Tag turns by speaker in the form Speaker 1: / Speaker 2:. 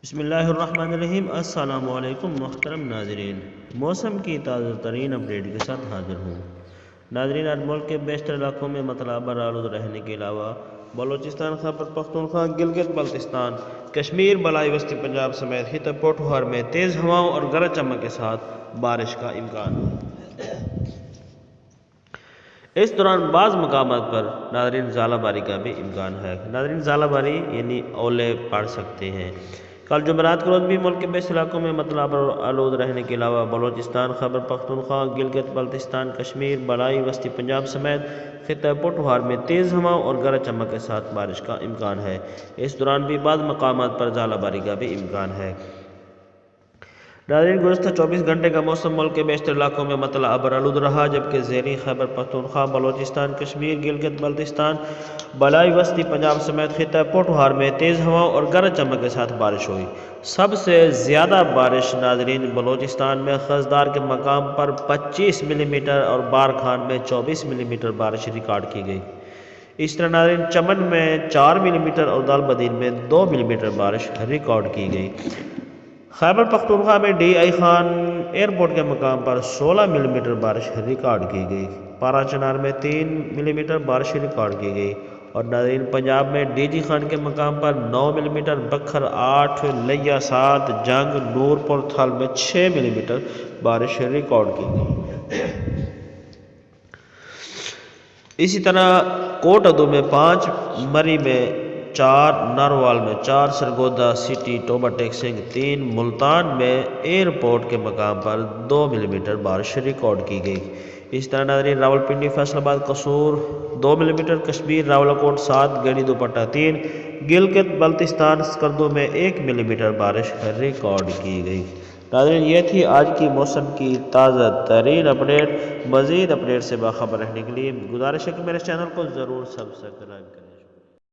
Speaker 1: بسم اللہ الرحمن الرحیم۔ السلام علیکم محترم ناظرین، موسم کی تازہ ترین اپڈیٹ کے ساتھ حاضر ہوں۔ ناظرین، آج ملک کے بیشتر علاقوں میں مطلع آلود رہنے کے علاوہ بلوچستان، خیبر پختونخوا، گلگت بلتستان، کشمیر، بالائی وسطی پنجاب سمیت خطہ پوٹھوہار میں تیز ہواؤں اور گرج چمک کے ساتھ بارش کا امکان ہے۔ اس دوران بعض مقامات پر ناظرین ژالہ باری کا بھی امکان ہے۔ ناظرین، ژالہ باری یعنی اولے پڑ سکتے ہیں۔ کل جمعرات کے روز بھی ملک کے بیشتر علاقوں میں مطلع آلود رہنے کے علاوہ بلوچستان، خیبر پختونخوا، گلگت بلتستان، کشمیر، بالائی وسطی پنجاب سمیت خطہ پوٹھوہار میں تیز ہواؤں اور گرج چمک کے ساتھ بارش کا امکان ہے۔ اس دوران بھی بعض مقامات پر ژالہ باری کا بھی امکان ہے۔ ناظرین، گزشتہ 24 گھنٹے کا موسم ملک کے بیشتر علاقوں میں مطلع آلود رہا، جبکہ زیریں خیبر پختونخوا، بلوچستان، کشمیر، گلگت بلتستان، بالائی وسطی پنجاب سمیت خطہ پوٹھوہار میں تیز ہواؤں اور گرج چمک کے ساتھ بارش ہوئی۔ سب سے زیادہ بارش ناظرین بلوچستان میں خزدار کے مقام پر 25 ملی میٹر اور بارکھان میں 24 ملی میٹر بارش ریکارڈ کی گئی۔ اس طرح ناظرین چمن میں 4 ملی میٹر اور دال بدین میں 2 ملی میٹر بارش ریکارڈ کی گئی۔ خیبر پختونخوا میں ڈی آئی خان ایئرپورٹ کے مقام پر 16 ملی میٹر بارش ریکارڈ کی گئی۔ پارا چنار میں 3 ملی میٹر بارش ریکارڈ کی گئی اور ناظرین پنجاب میں ڈی جی خان کے مقام پر 9 ملی میٹر، بکھر 8، لیا 7، جنگ، نور پور تھل میں 6 ملی میٹر بارش ریکارڈ کی گئی۔ اسی طرح کوٹ ادو میں 5، مری میں 4، ناروال میں 4، سرگودا سٹی ٹوبہ ٹیکسنگ 3، ملتان میں ایئرپورٹ کے مقام پر 2 ملی میٹر بارش ریکارڈ کی گئی۔ اس طرح ناظرین راولپنڈی، فیصل آباد، قصور 2 ملی میٹر، کشمیر، راولاکوٹ 7، گڑھی دوپٹہ 3، گلگت بلتستان، سکردو میں 1 ملی میٹر بارش ریکارڈ کی گئی۔ ناظرین، یہ تھی آج کی موسم کی تازہ ترین اپڈیٹ۔ مزید اپڈیٹ سے باخبر رہنے کے لیے گزارش ہے کہ میرے چینل کو ضرور سبسکرائب کریں۔